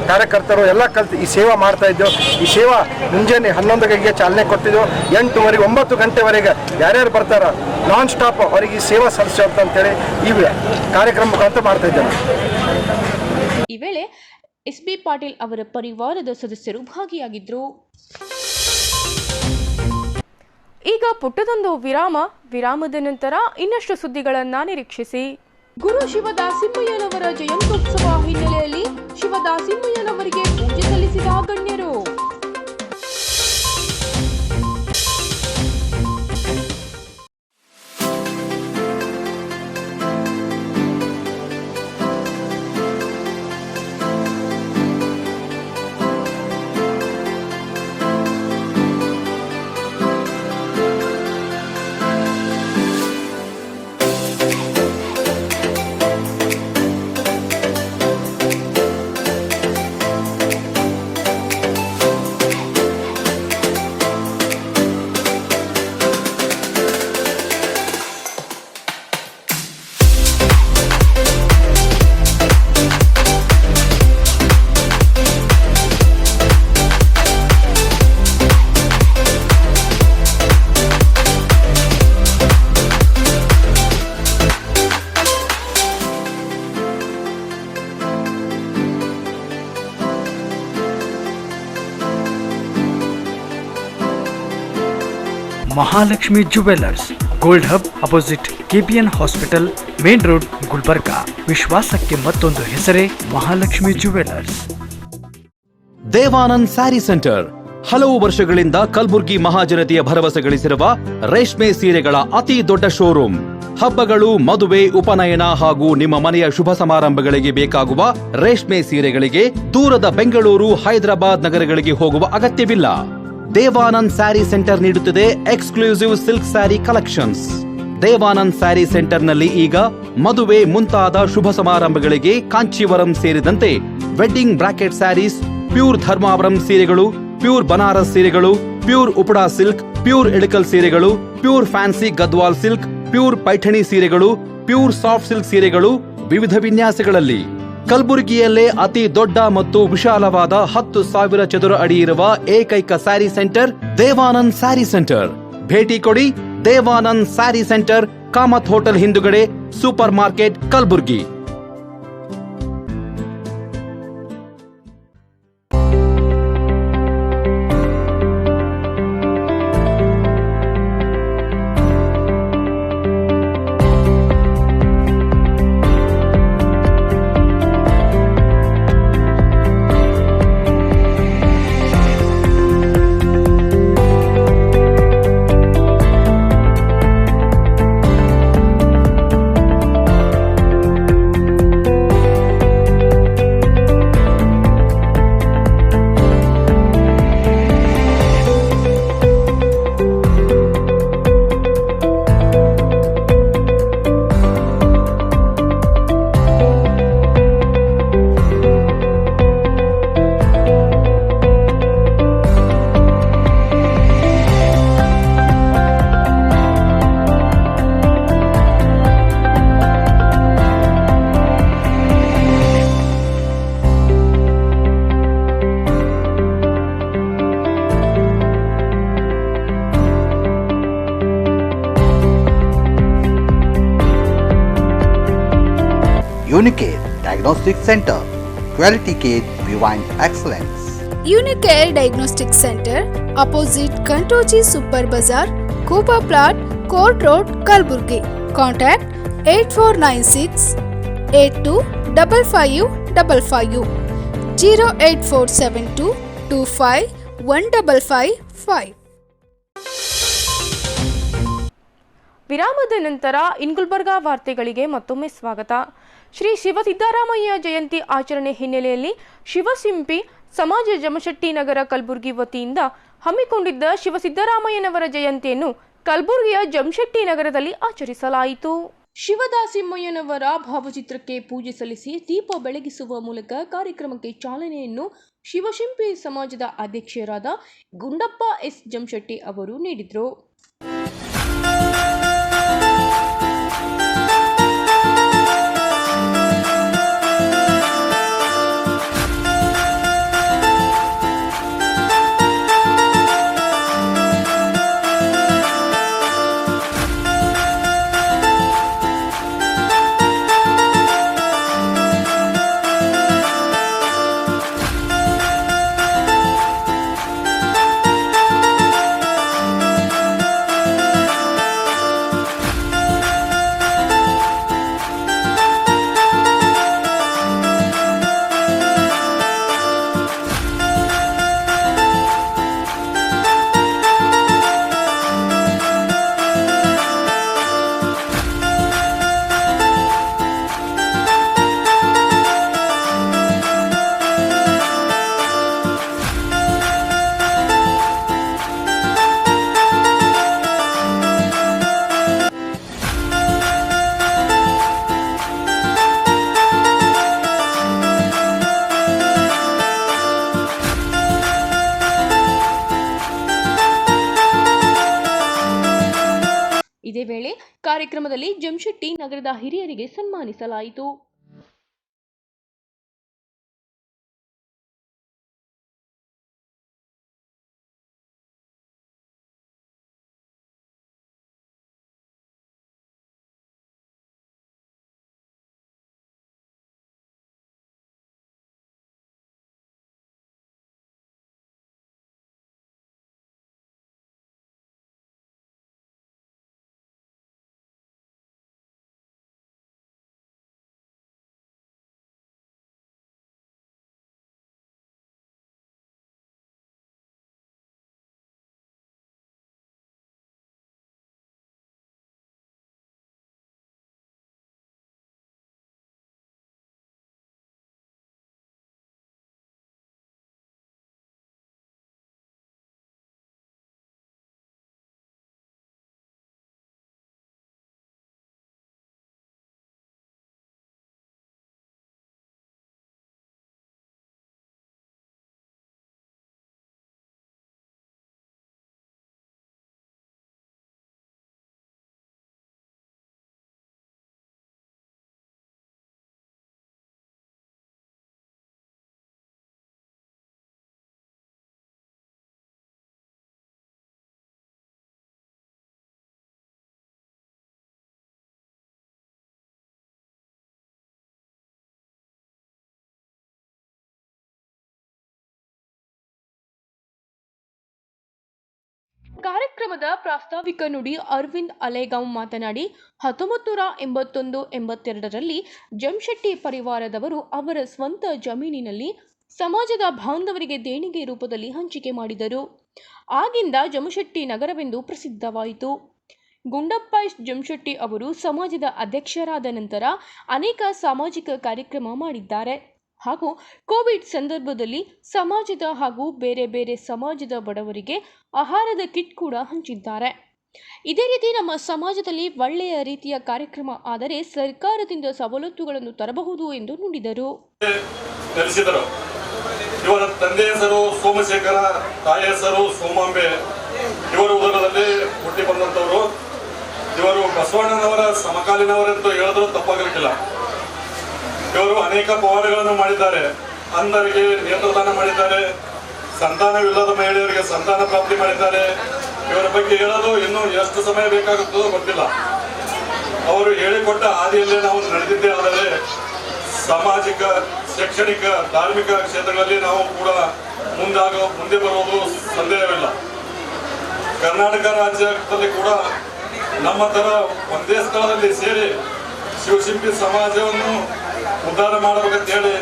ಕಾರ್ಯಕರ್ತರು ಎಲ್ಲ ಕಲ್ತು ಈ ಸೇವೆ ಮಾಡ್ತಾ ಇದ್ದೆವು. ಈ ಸೇವಾ ಮುಂಜಾನೆ 11 ಗಂಟೆಗೆ ಚಾಲನೆ ಕೊಟ್ಟಿದ್ದೆವು. 8:30 9 ಗಂಟೆವರೆಗೆ ಯಾರ್ಯಾರು ಬರ್ತಾರ ನಾನ್ ಸ್ಟಾಪ್ ಅವರಿಗೆ ಈ ಸೇವಾ ಸಲ್ಲಿಸೋ ಅಂತೇಳಿ ಈ ಕಾರ್ಯಕ್ರಮ ಮುಖಾಂತರ ಮಾಡ್ತಾ ಇದ್ದೇವೆ. ಈ ವೇಳೆ SB ಪಾಟೀಲ್ ಅವರ ಪರಿವಾರದ ಸದಸ್ಯರು ಭಾಗಿಯಾಗಿದ್ದರು. ಈಗ ಪುಟ್ಟದೊಂದು ವಿರಾಮದ ನಂತರ ಇನ್ನಷ್ಟು ಸುದ್ದಿಗಳನ್ನು ನಿರೀಕ್ಷಿಸಿ. ಗುರು ಶಿವದಾಸಿಮಯ್ಯನವರ ಜಯಂತ್ಯುತ್ಸವ ಹಿನ್ನೆಲೆಯಲ್ಲಿ ಶಿವದಾಸಿಮಯ್ಯನವರಿಗೆ ಪೂಜೆ ಸಲ್ಲಿಸಿದ ಗಣ್ಯರು. Mahalakshmi jewellers, gold hub opposite KPN hospital, main road, Gulbarga. ವಿಶ್ವಾಸಕ್ಕೆ ಮತ್ತೊಂದು ಹೆಸರೇ ಮಹಾಲಕ್ಷ್ಮಿ ಜುವೆಲ್ಲರ್ಸ್. ದೇವಾನಂದ್ ಸ್ಯಾರಿ ಸೆಂಟರ್ ಹಲವು ವರ್ಷಗಳಿಂದ ಕಲಬುರ್ಗಿ ಮಹಾಜನತೆಯ ಭರವಸೆ ಗಳಿಸಿರುವ ರೇಷ್ಮೆ ಸೀರೆಗಳ ಅತಿ ದೊಡ್ಡ ಶೋರೂಮ್. ಹಬ್ಬಗಳು, ಮದುವೆ, ಉಪನಯನ ಹಾಗೂ ನಿಮ್ಮ ಮನೆಯ ಶುಭ ಸಮಾರಂಭಗಳಿಗೆ ಬೇಕಾಗುವ ರೇಷ್ಮೆ ಸೀರೆಗಳಿಗೆ ದೂರದ ಬೆಂಗಳೂರು, ಹೈದರಾಬಾದ್ ನಗರಗಳಿಗೆ ಹೋಗುವ ಅಗತ್ಯವಿಲ್ಲ. ದೇವಾನಂದ್ ಸ್ಯಾರಿ ಸೆಂಟರ್ ನೀಡುತ್ತಿದೆ exclusive silk sari collections. Devanand sari ಸೆಂಟರ್ನಲ್ಲಿ ಈಗ ಮದುವೆ ಮುಂತಾದ ಶುಭ ಸಮಾರಂಭಗಳಿಗೆ ಕಾಂಚೀವರಂ ಸೇರಿದಂತೆ wedding brocade saris, pure Dharmavaram ಸೀರೆಗಳು, ಪ್ಯೂರ್ ಬನಾರಸ್ ಸೀರೆಗಳು, pure Uppada silk, pure Ilkal ಸೀರೆಗಳು, pure fancy Gadwal silk, pure Paithani ಸೀರೆಗಳು, ಪ್ಯೂರ್ ಸಾಫ್ಟ್ ಸಿಲ್ಕ್ ಸೀರೆಗಳು ವಿವಿಧ ವಿನ್ಯಾಸಗಳಲ್ಲಿ. ಕಲಬುರಗಿಯಲ್ಲೇ ಅತಿ ದೊಡ್ಡ ಮತ್ತು ವಿಶಾಲವಾದ 10,000 ಚದುರ ಅಡಿ ಇರುವ ಏಕೈಕ ಸ್ಯಾರಿ ಸೆಂಟರ್ ದೇವಾನಂದ್ ಸ್ಯಾರಿ ಸೆಂಟರ್. ಭೇಟಿ ಕೊಡಿ. ದೇವಾನಂದ್ ಸ್ಯಾರಿ ಸೆಂಟರ್, ಕಾಮತ್ ಹೋಟೆಲ್ ಹಿಂದುಗಡೆ, super market, Kalaburagi. Unicare Diagnostic Center, Quality Care Beyond Excellence. Unicare Diagnostic Center, opposite Kantoji Super Bazaar, Kuba Plot, Court Road, Kalburgi. Contact 8496 825555 08472 25 1555. ವಿರಾಮದ ನಂತರ ಗುಲ್ಬರ್ಗಾ ವಾರ್ತೆಗಳಿಗೆ ಮತ್ತೊಮ್ಮೆ ಸ್ವಾಗತ. ಶ್ರೀ ಶಿವಸಿದ್ದರಾಮಯ್ಯ ಜಯಂತಿ ಆಚರಣೆ ಹಿನ್ನೆಲೆಯಲ್ಲಿ ಶಿವಶಿಂಪಿ ಸಮಾಜ ಜಮಶೆಟ್ಟಿ ನಗರ ಕಲಬುರಗಿ ವತಿಯಿಂದ ಹಮ್ಮಿಕೊಂಡಿದ್ದ ಶಿವಸಿದ್ದರಾಮಯ್ಯನವರ ಜಯಂತಿಯನ್ನು ಕಲಬುರಗಿಯ ಜಮಶೆಟ್ಟಿ ನಗರದಲ್ಲಿ ಆಚರಿಸಲಾಯಿತು. ಶಿವದಾಸಿಮಯ್ಯನವರ ಭಾವಚಿತ್ರಕ್ಕೆ ಪೂಜೆ ಸಲ್ಲಿಸಿ ದೀಪ ಬೆಳಗಿಸುವ ಮೂಲಕ ಕಾರ್ಯಕ್ರಮಕ್ಕೆ ಚಾಲನೆಯನ್ನು ಶಿವಶಿಂಪಿ ಸಮಾಜದ ಅಧ್ಯಕ್ಷರಾದ ಗುಂಡಪ್ಪ ಎಸ್ ಜಮಶೆಟ್ಟಿ ಅವರು ನೀಡಿದರು. ಇದೇ ವೇಳೆ ಕಾರ್ಯಕ್ರಮದಲ್ಲಿ ಜಮಶೆಟ್ಟಿ ನಗರದ ಹಿರಿಯರಿಗೆ ಸನ್ಮಾನಿಸಲಾಯಿತು. ಕಾರ್ಯಕ್ರಮದ ಪ್ರಾಸ್ತಾವಿಕ ನುಡಿ ಅರವಿಂದ್ ಅಲೆಗಾಂವ್ ಮಾತನಾಡಿ 1981-82ರಲ್ಲಿ ಜಮಶೆಟ್ಟಿ ಪರಿವಾರದವರು ಅವರ ಸ್ವಂತ ಜಮೀನಿನಲ್ಲಿ ಸಮಾಜದ ಬಾಂಧವರಿಗೆ ದೇಣಿಗೆ ರೂಪದಲ್ಲಿ ಹಂಚಿಕೆ ಮಾಡಿದರು. ಆಗಿಂದ ಜಮಶೆಟ್ಟಿ ನಗರವೆಂದು ಪ್ರಸಿದ್ಧವಾಯಿತು. ಗುಂಡಪ್ಪ ಎಸ್ ಜಮಶೆಟ್ಟಿ ಅವರು ಸಮಾಜದ ಅಧ್ಯಕ್ಷರಾದ ನಂತರ ಅನೇಕ ಸಾಮಾಜಿಕ ಕಾರ್ಯಕ್ರಮ ಮಾಡಿದ್ದಾರೆ ಹಾಗೂ ಕೋವಿಡ್ ಸಂದರ್ಭದಲ್ಲಿ ಸಮಾಜದ ಹಾಗೂ ಬೇರೆ ಬೇರೆ ಸಮಾಜದ ಬಡವರಿಗೆ ಆಹಾರದ ಕಿಟ್ ಕೂಡ ಹಂಚಿದ್ದಾರೆ. ಇದೇ ರೀತಿ ನಮ್ಮ ಸಮಾಜದಲ್ಲಿ ಒಳ್ಳೆಯ ರೀತಿಯ ಕಾರ್ಯಕ್ರಮ ಆದರೆ ಸರ್ಕಾರದಿಂದ ಸವಲತ್ತುಗಳನ್ನು ತರಬಹುದು ಎಂದು ನುಡಿದರು. ಇವರ ತಂದೆ ಹೆಸರು ಸೋಮಶೇಖರ, ತಾಯಿ ಹೆಸರು ಸೋಮಾಂಬೆ. ಇವರು ಉದರದಲ್ಲಿ ಹುಟ್ಟಿ ಬಂದಂಥವರು. ಇವರು ಬಸವಣ್ಣನವರ ಸಮಕಾಲೀನವರೆಂದು ಹೇಳಿದ್ರು ತಪ್ಪಾಗಲಿಕ್ಕಿಲ್ಲ. ಇವರು ಅನೇಕ ಪವಾಡಗಳನ್ನು ಮಾಡಿದ್ದಾರೆ. ಅಂಧರಿಗೆ ನೇತ್ರದಾನ ಮಾಡಿದ್ದಾರೆ, ಸಂತಾನವಿಲ್ಲದ ಮಹಿಳೆಯರಿಗೆ ಸಂತಾನ ಪ್ರಾಪ್ತಿ ಮಾಡಿದ್ದಾರೆ. ಇವರ ಬಗ್ಗೆ ಹೇಳೋದು ಇನ್ನೂ ಎಷ್ಟು ಸಮಯ ಬೇಕಾಗುತ್ತದೋ ಗೊತ್ತಿಲ್ಲ. ಅವರು ಹೇಳಿಕೊಟ್ಟ ಹಾದಿಯಲ್ಲೇ ನಾವು ನಡೆದಿದ್ದೇ ಆದರೆ ಸಾಮಾಜಿಕ, ಶೈಕ್ಷಣಿಕ, ಧಾರ್ಮಿಕ ಕ್ಷೇತ್ರಗಳಲ್ಲಿ ನಾವು ಕೂಡ ಮುಂದೆ ಬರುವುದು ಸಂದೇಹವಿಲ್ಲ. ಕರ್ನಾಟಕ ರಾಜ್ಯದಲ್ಲಿ ಕೂಡ ನಮ್ಮ ಥರ ಒಂದೇ ಸ್ಥಳದಲ್ಲಿ ಸೇರಿ ಶಿವಶಿಂಪಿ ಸಮಾಜವನ್ನು ಉದ್ಧಾರ ಮಾಡಬೇಕಂತೇಳಿ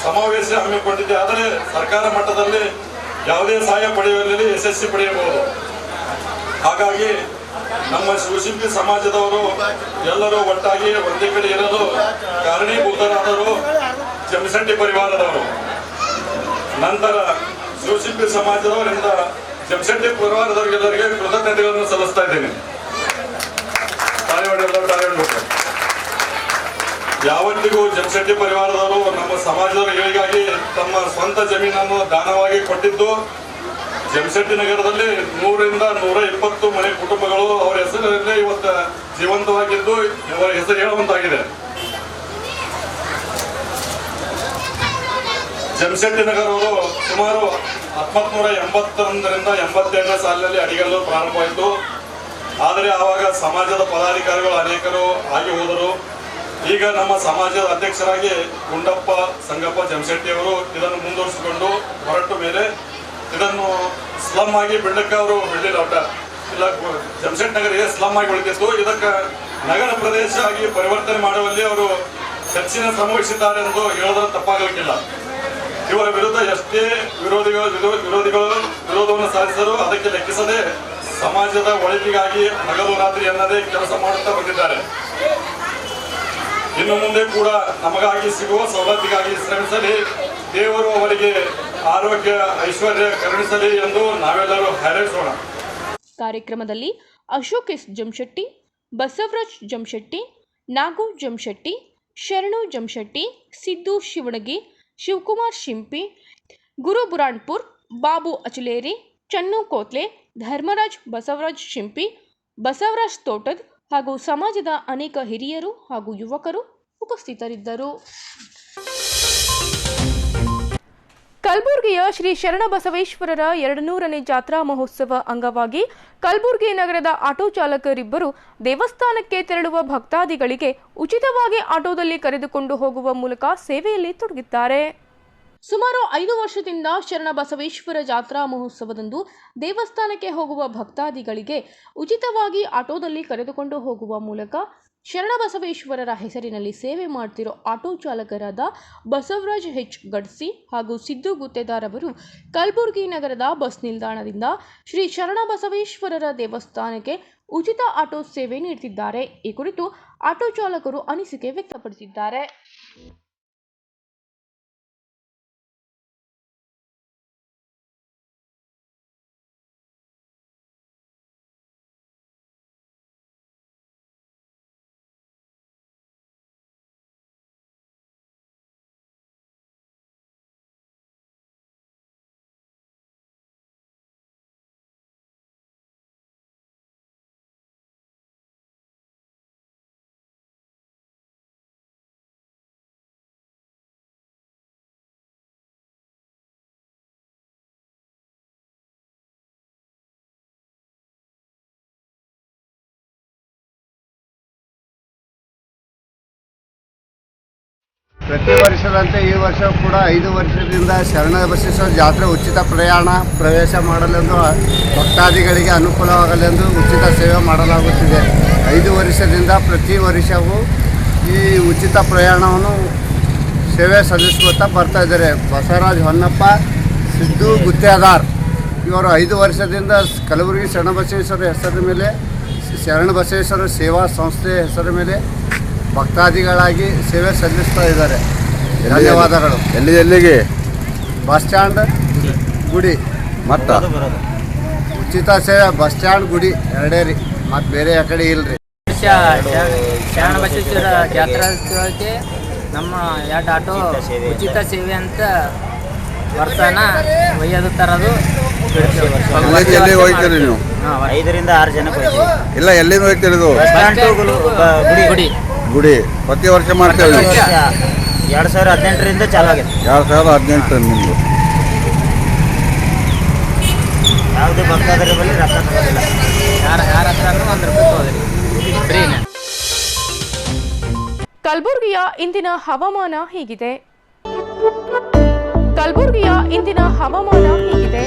ಸಮಾವೇಶ ಹಮ್ಮಿಕೊಂಡಿದೆ. ಆದರೆ ಸರ್ಕಾರ ಮಟ್ಟದಲ್ಲಿ ಯಾವುದೇ ಸಹಾಯ ಪಡೆಯುವಲ್ಲಿ ಯಶಸ್ವಿ ಪಡೆಯಬಹುದು. ಹಾಗಾಗಿ ನಮ್ಮ ಶಿವಶಿಲ್ಪಿ ಸಮಾಜದವರು ಎಲ್ಲರೂ ಒಟ್ಟಾಗಿ ಒಂದೇ ಕಡೆ ಇರಲು ಕಾರಣೀಭೂತರಾದರು ಜಮಶೆಟ್ಟಿ ಪರಿವಾರದವರು. ನಂತರ ಶಿವಶಿಲ್ಪಿ ಸಮಾಜದವರಿಂದ ಜಮಶೆಟ್ಟಿ ಪರಿವಾರದವರಿಗೆಲ್ಲರಿಗೆ ಕೃತಜ್ಞತೆಗಳನ್ನು ಸಲ್ಲಿಸ್ತಾ ಇದ್ದೇನೆ. ಯಾವತ್ತಿಗೂ ಜಮಶೆಟ್ಟಿ ಪರಿವಾರದವರು ನಮ್ಮ ಸಮಾಜದ ಏಳಿಗಾಗಿ ತಮ್ಮ ಸ್ವಂತ ಜಮೀನನ್ನು ದಾನವಾಗಿ ಕೊಟ್ಟಿದ್ದು. ಜಮಶೆಟ್ಟಿ ನಗರದಲ್ಲಿ 100ರಿಂದ 120 ಮನೆ ಕುಟುಂಬಗಳು ಅವರ ಹೆಸರಲ್ಲೇ ಇವತ್ತು ಜೀವಂತವಾಗಿದ್ದು ಅವರ ಹೆಸರು ಹೇಳುವಂತಾಗಿದೆ. ಜಮಶೆಟ್ಟಿ ನಗರವರು ಸುಮಾರು 1981ರಿಂದ 87ನೇ ಸಾಲಿನಲ್ಲಿ ಅಡಿಗಲ್ಲು ಪ್ರಾರಂಭವಾಯಿತು. ಆದರೆ ಆವಾಗ ಸಮಾಜದ ಪದಾಧಿಕಾರಿಗಳು ಅನೇಕರು ಆಗಿ ಹೋದರು. ಈಗ ನಮ್ಮ ಸಮಾಜದ ಅಧ್ಯಕ್ಷರಾಗಿ ಗುಂಡಪ್ಪ ಸಂಗಪ್ಪ ಜಮಶೆಟ್ಟಿ ಅವರು ಇದನ್ನು ಮುಂದುವರಿಸಿಕೊಂಡು ಹೊರಟು ಮೇಲೆ ಇದನ್ನು ಸ್ಲಮ್ ಆಗಿ ಬಿಡಕ್ಕೆ ಅವರು ಬಿಡಲಿಲ್ಲ. ಇಲ್ಲ, ಜಮಶೆಟ್ಟಿ ನಗರ ಸ್ಲಮ್ ಆಗಿ ಉಳಿದಿತ್ತು. ಇದಕ್ಕೆ ನಗರ ಪ್ರದೇಶ ಆಗಿ ಪರಿವರ್ತನೆ ಮಾಡುವಲ್ಲಿ ಅವರು ಹೆಚ್ಚಿನ ಶ್ರಮ ವಹಿಸಿದ್ದಾರೆ ಎಂದು ಹೇಳಿದ್ರೆ ತಪ್ಪಾಗಲಿಕ್ಕಿಲ್ಲ. ಇವರ ವಿರುದ್ಧ ಎಷ್ಟೇ ವಿರೋಧವನ್ನು ಸಾಧಿಸಲು ಅದಕ್ಕೆ ಲೆಕ್ಕಿಸದೆ ಸಮಾಜದ ಒಳಿತಿಗಾಗಿ ಹಗಲು ರಾತ್ರಿ ಎನ್ನದೇ ಕೆಲಸ ಮಾಡುತ್ತಾ ಬಂದಿದ್ದಾರೆ. ಇನ್ನು ಮುಂದೆ ಕೂಡ ನಮಗಾಗಿ ಸಿಗುವ ಸವಲತ್ತಿಗಾಗಿ ಶ್ರಮಿಸಲಿ. ದೇವರು ಅವರಿಗೆ ಆರೋಗ್ಯ ಐಶ್ವರ್ಯ ಕರುಣಿಸಲಿ ಎಂದು ನಾವೆಲ್ಲರೂ ಹಾರೈಸೋಣ. ಕಾರ್ಯಕ್ರಮದಲ್ಲಿ ಅಶೋಕ್ ಎಸ್ ಜಮಶೆಟ್ಟಿ, ಬಸವರಾಜ್ ಜಮಶೆಟ್ಟಿ, ನಾಗು ಜಮಶೆಟ್ಟಿ, ಶರಣು ಜಮಶೆಟ್ಟಿ, ಸಿದ್ದು ಶಿವಣಗಿ, ಶಿವಕುಮಾರ್ ಶಿಂಪಿ, ಗುರು ಬುರಾಣ್ಪುರ್, ಬಾಬು ಅಚಲೇರಿ, ಚನ್ನು ಕೋತ್ಲೆ, ಧರ್ಮರಾಜ್ ಬಸವರಾಜ್ ಶಿಂಪಿ, ಬಸವರಾಜ್ ತೋಟದ್ ಹಾಗೂ ಸಮಾಜದ ಅನೇಕ ಹಿರಿಯರು ಹಾಗೂ ಯುವಕರು ಉಪಸ್ಥಿತರಿದ್ದರು. ಕಲಬುರಗಿಯ ಶ್ರೀ ಶರಣಬಸವೇಶ್ವರರ 200ನೇ ಜಾತ್ರಾ ಮಹೋತ್ಸವ ಅಂಗವಾಗಿ ಕಲಬುರಗಿ ನಗರದ ಆಟೋ ಚಾಲಕರಿಬ್ಬರು ದೇವಸ್ಥಾನಕ್ಕೆ ತೆರಳುವ ಭಕ್ತಾದಿಗಳಿಗೆ ಉಚಿತವಾಗಿ ಆಟೋದಲ್ಲಿ ಕರೆದುಕೊಂಡು ಹೋಗುವ ಮೂಲಕ ಸೇವೆಯಲ್ಲಿ ತೊಡಗಿದ್ದಾರೆ. ಸುಮಾರು 5 ವರ್ಷದಿಂದ ಶರಣಬಸವೇಶ್ವರ ಜಾತ್ರಾ ಮಹೋತ್ಸವದಂದು ದೇವಸ್ಥಾನಕ್ಕೆ ಹೋಗುವ ಭಕ್ತಾದಿಗಳಿಗೆ ಉಚಿತವಾಗಿ ಆಟೋದಲ್ಲಿ ಕರೆದುಕೊಂಡು ಹೋಗುವ ಮೂಲಕ ಶರಣಬಸವೇಶ್ವರರ ಹೆಸರಿನಲ್ಲಿ ಸೇವೆ ಮಾಡ್ತಿರೋ ಆಟೋ ಚಾಲಕರಾದ ಬಸವರಾಜ್ ಹೆಚ್ ಗಡ್ಸಿ ಹಾಗೂ ಸಿದ್ದು ಗುತ್ತೇದಾರ್ ಅವರು ಕಲಬುರಗಿ ನಗರದ ಬಸ್ ನಿಲ್ದಾಣದಿಂದ ಶ್ರೀ ಶರಣಬಸವೇಶ್ವರರ ದೇವಸ್ಥಾನಕ್ಕೆ ಉಚಿತ ಆಟೋ ಸೇವೆ ನೀಡುತ್ತಿದ್ದಾರೆ. ಈ ಕುರಿತು ಆಟೋ ಚಾಲಕರು ಅನಿಸಿಕೆ ವ್ಯಕ್ತಪಡಿಸಿದ್ದಾರೆ. ಪ್ರತಿ ವರ್ಷದಂತೆ ಈ ವರ್ಷ ಕೂಡ 5 ವರ್ಷದಿಂದ ಶರಣಬಸವೇಶ್ವರ ಜಾತ್ರೆ ಉಚಿತ ಪ್ರವೇಶ ಮಾಡಲೆಂದು ಭಕ್ತಾದಿಗಳಿಗೆ ಅನುಕೂಲವಾಗಲೆಂದು ಉಚಿತ ಸೇವೆ ಮಾಡಲಾಗುತ್ತಿದೆ. 5 ವರ್ಷದಿಂದ ಪ್ರತಿ ವರ್ಷವೂ ಈ ಉಚಿತ ಪ್ರಯಾಣವನ್ನು ಸೇವೆ ಸಲ್ಲಿಸುತ್ತಾ ಬರ್ತಾ ಇದ್ದಾರೆ. ಬಸವರಾಜ್ ಹೊನ್ನಪ್ಪ, ಸಿದ್ದು ಗುತ್ತೇದಾರ್ ಇವರು 5 ವರ್ಷದಿಂದ ಕಲಬುರಗಿ ಶರಣಬಸವೇಶ್ವರ ಹೆಸರಿನ ಮೇಲೆ ಶರಣಬಸವೇಶ್ವರ ಸೇವಾ ಸಂಸ್ಥೆ ಹೆಸರ ಮೇಲೆ ಭಕ್ತಾದಿಗಳಾಗಿ ಸೇವೆ ಸಲ್ಲಿಸ್ತಾ ಇದ್ದಾರೆ. ಧನ್ಯವಾದಗಳು. ಎಲ್ಲಿಗೆ? ಬಸ್ ಸ್ಟ್ಯಾಂಡ್, ಗುಡಿ ಮತ್ತು ಉಚಿತ ಸೇವೆ ಬಸ್ ಸ್ಟ್ಯಾಂಡ್, ಗುಡಿ ಎರಡೇ ರೀ, ಮತ್ತು ಬೇರೆ ಆ ಕಡೆ ಇಲ್ರಿ. ಶರಣಬಸವೇಶ್ವರ ಜಾತ್ರೋತ್ಸವಕ್ಕೆ ನಮ್ಮ 2 ಆಟೋ ಉಚಿತ ಸೇವೆ ಅಂತ ವರ್ಷನ ಒಯ್ಯೋದು ತರೋದು. ಎಲ್ಲಿ ಹೋಗ್ತೀರಿ ನೀವು? 5 ರಿಂದ 6 ಜನ ಇಲ್ಲ, ಎಲ್ಲಿಂದ ಹೋಗ್ತೀರಿ? ಗುಡಿ ಗುಡಿ ಪ್ರತಿ ವರ್ಷ ಮಾಡ್ತೇವೆ. 2018ರಿಂದ ಚಾಲು ಆಗಿದೆ. 2018 ನಿಮ್ಮದು ಯಾವುದೇ ಭಕ್ತಾದರ ಬಳಿ ರೊಕ್ಕ ತಗೋದಿಲ್ಲ. ಯಾರ ಹತ್ರನೂ 1 ರೂಪಾಯಿ ತಗೋದಿಲ್ಲ, ಫ್ರೀನೇ. ಕಲಬುರಗಿಯ ಇಂದಿನ ಹವಾಮಾನ ಹೀಗಿದೆ. ಕಲಬುರಗಿಯ ಇಂದಿನ ಹವಾಮಾನ ಹೀಗಿದೆ.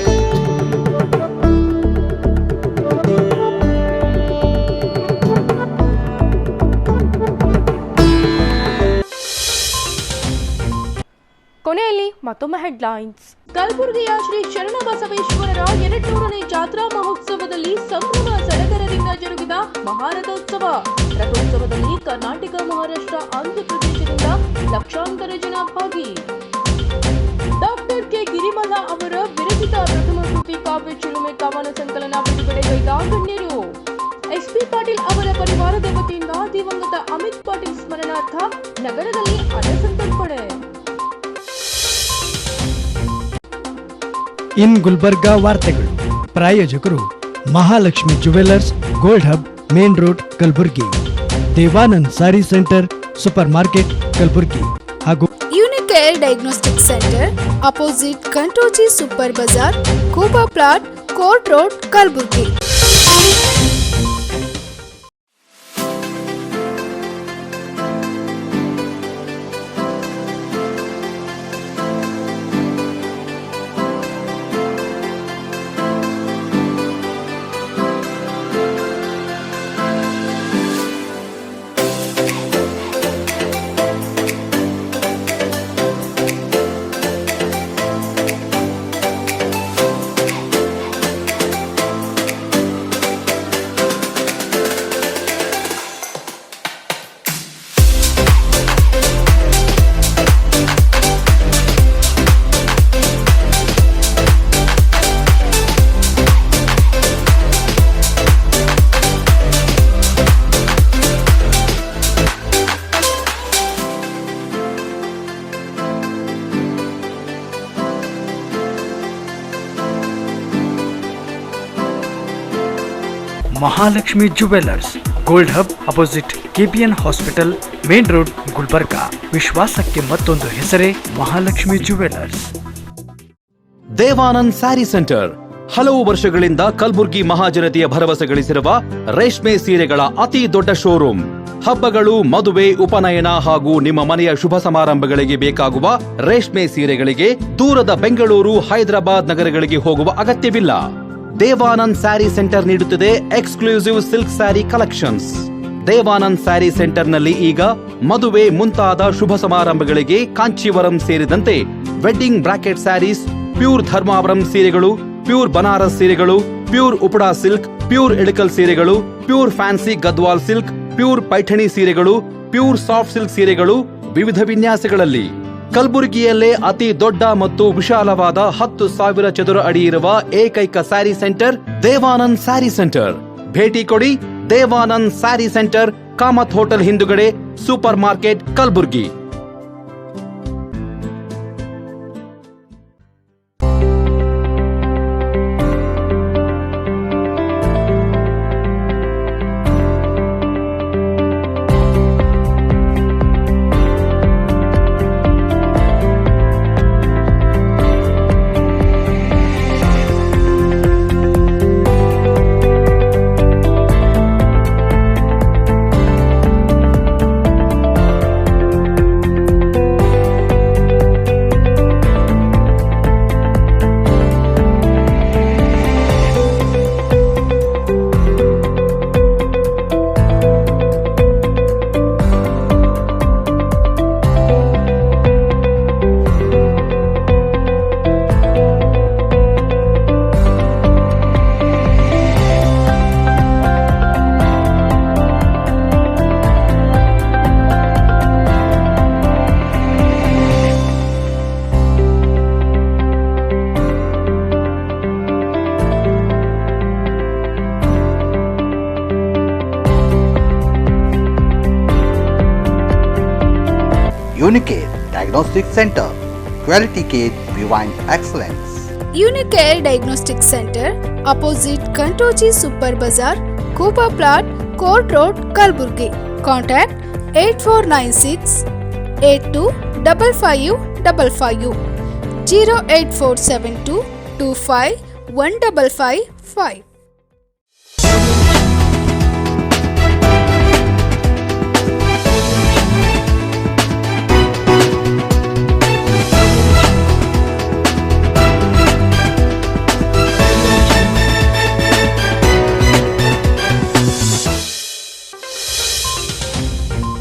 ಕೊನೆಯಲ್ಲಿ ಮತ್ತೊಮ್ಮೆ ಹೆಡ್ಲೈನ್ಸ್. ಕಲಬುರಗಿಯ ಶ್ರೀ ಶರಣಬಸವೇಶ್ವರರ 200ನೇ ಜಾತ್ರಾ ಮಹೋತ್ಸವದಲ್ಲಿ ಸಂಭ್ರಮ ಸಡಗರದಿಂದ ಜರುಗಿದ ಜರುಗಿದ ಮಹಾರಥೋತ್ಸವ. ರಥೋತ್ಸವದಲ್ಲಿ ಕರ್ನಾಟಕ, ಮಹಾರಾಷ್ಟ್ರ, ಆಂಧ್ರಪ್ರದೇಶದಿಂದ ಲಕ್ಷಾಂತರ ಜನ ಭಾಗಿ. ಡಾಕ್ಟರ್ ಕೆ ಗಿರಿಮಲ ಅವರ ವಿರಚಿತ ಪ್ರಥಮ ಕೃತಿ ಕಾವ್ಯ ಚಿಲುಮೆ ಕವನ ಸಂಕಲನ ಬಿಡುಗಡೆಗೈದ ಗಣ್ಯರು. ಎಸ್ಪಿ ಪಾಟೀಲ್ ಅವರ ಪರಿವಾರದ ವತಿಯಿಂದ ದಿವಂಗತ ಅಮಿತ್ ಪಾಟೀಲ್ ಸ್ಮರಣಾರ್ಥ ನಗರದಲ್ಲಿ ಅನ್ನಸಂತರ್ಪಣೆ. ಇನ್ ಗುಲ್ಬರ್ಗಾ ವಾರ್ತೆಗಳು. ಪ್ರಾಯೋಜಕರು Mahalakshmi jewellers, gold hub, main road, Kalaburagi. Devanand sari centre, super market, Kalaburagi. ಹಾಗೂ ಯುನಿಕೇರ್ ಡಯಾಗ್ನೋಸ್ಟಿಕ್ ಸೆಂಟರ್, ಅಪೋಸಿಟ್ ಕಂಟೋಜಿ ಸೂಪರ್ ಬಜಾರ್, ಕೂಬಾ plot, court road, Kalaburagi. Mahalakshmi jewellers, gold hub, opposite KPN hospital, main road, Gulbarga. ವಿಶ್ವಾಸಕ್ಕೆ ಮತ್ತೊಂದು ಹೆಸರೇ ಮಹಾಲಕ್ಷ್ಮಿ ಜುವೆಲ್ಲರ್ಸ್. ದೇವಾನಂದ್ ಸ್ಯಾರಿ ಸೆಂಟರ್ ಹಲವು ವರ್ಷಗಳಿಂದ ಕಲಬುರ್ಗಿ ಮಹಾಜನತೆಯ ಭರವಸೆ ಗಳಿಸಿರುವ ರೇಷ್ಮೆ ಸೀರೆಗಳ ಅತಿ ದೊಡ್ಡ ಶೋರೂಮ್. ಹಬ್ಬಗಳು, ಮದುವೆ, ಉಪನಯನ ಹಾಗೂ ನಿಮ್ಮ ಮನೆಯ ಶುಭ ಸಮಾರಂಭಗಳಿಗೆ ಬೇಕಾಗುವ ರೇಷ್ಮೆ ಸೀರೆಗಳಿಗೆ ದೂರದ ಬೆಂಗಳೂರು, ಹೈದರಾಬಾದ್ ನಗರಗಳಿಗೆ ಹೋಗುವ ಅಗತ್ಯವಿಲ್ಲ. ದೇವಾನಂದ್ ಸ್ಯಾರಿ ಸೆಂಟರ್ ನೀಡುತ್ತಿದೆ exclusive silk sari collections. Devanand sari ಸೆಂಟರ್ನಲ್ಲಿ ಈಗ ಮದುವೆ ಮುಂತಾದ ಶುಭ ಸಮಾರಂಭಗಳಿಗೆ ಕಾಂಚೀವರಂ ಸೇರಿದಂತೆ wedding brocade saris, pure Dharmavaram ಸೀರೆಗಳು, ಪ್ಯೂರ್ ಬನಾರಸ್ ಸೀರೆಗಳು, pure Uppada silk, pure Ilkal ಸೀರೆಗಳು, pure fancy Gadwal silk, pure Paithani ಸೀರೆಗಳು, ಪ್ಯೂರ್ ಸಾಫ್ಟ್ ಸಿಲ್ಕ್ ಸೀರೆಗಳು ವಿವಿಧ ವಿನ್ಯಾಸಗಳಲ್ಲಿ. ಕಲಬುರಗಿಯಲ್ಲೇ ಅತಿ ದೊಡ್ಡ ಮತ್ತು ವಿಶಾಲವಾದ 10,000 ಚದುರ ಅಡಿ ಇರುವ ಏಕೈಕ ಸ್ಯಾರಿ ಸೆಂಟರ್ ದೇವಾನಂದ್ ಸ್ಯಾರಿ ಸೆಂಟರ್. ಭೇಟಿ ಕೊಡಿ. ದೇವಾನಂದ್ ಸ್ಯಾರಿ ಸೆಂಟರ್, ಕಾಮತ್ ಹೋಟೆಲ್ ಹಿಂದುಗಡೆ, super market, Kalaburagi. Unicare Diagnostic Center, Quality Care Beyond Excellence. Unicare Diagnostic Center, opposite Kantoji Super Bazaar, Kuba Plot, Court Road, Kalburgi. Contact 8496 825555 08472 25 1555.